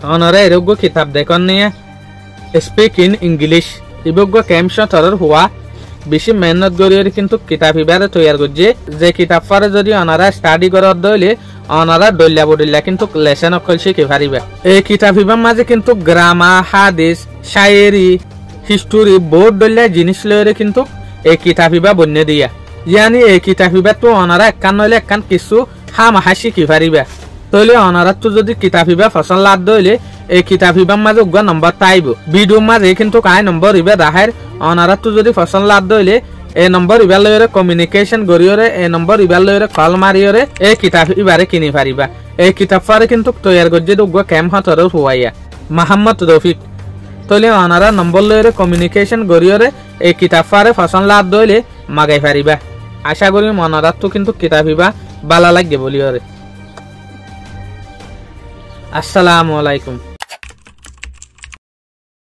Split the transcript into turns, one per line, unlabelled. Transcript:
অনরা এরোগ্য কিতাব দেখুন নিয়ে স্পিক ইন ইংলিশ ইবগ্য ক্যাম্পস তরর হওয়া বেশি মেহনত গড়িয়ে কিন্তু কিতাব ইবারে তৈয়ার করছে যে কিতাব পরে যদি অনারা স্টাডি করার দইলে অনারা দলিয়া বদলিয়া কিন্তু লেসন অকল শিখে পারিবে এই কিতাব ইবার মাঝে কিন্তু গ্রামার হাদিস শায়েরি হিস্টোরি বহুত দলিয়া জিনিস লয়ে কিন্তু এই কিতাব ইবা বন্যে দিয়া ইয়ানি এই কিতাব ইবা তো অনারা একখান নইলে একখান কিছু হামাহা শিখি পারিবে তইলে অনারা তো যদি কিতাব ইবা ফসল লাদ দইলে এই কিতাব ইবার মাঝে উগ্র নম্বর তাইব ভিডিও মাঝে কিন্তু কাই নম্বর ইবা রাহের অনারা তো যদি ফসল লাদ দইলে এই নম্বর ইবার লয়রে কমিউনিকেশন গরিয়রে এই নম্বর ইবার লয়রে কল মারিয়রে এই কিতাব ইবারে কিনি পারিবা এই কিতাব পারে কিন্তু তৈয়ার করছে উগ্র ক্যাম্প হতর হুয়াইয়া মোহাম্মদ রফিক তইলে অনারা নম্বর লয়রে কমিউনিকেশন গরিয়রে এই কিতাব পারে ফসল লাদ দইলে মাগাই পারিবা আশা করি অনারা তো কিন্তু কিতাব ইবা বালা লাগে বলিয়রে আসসালামু আলাইকুম।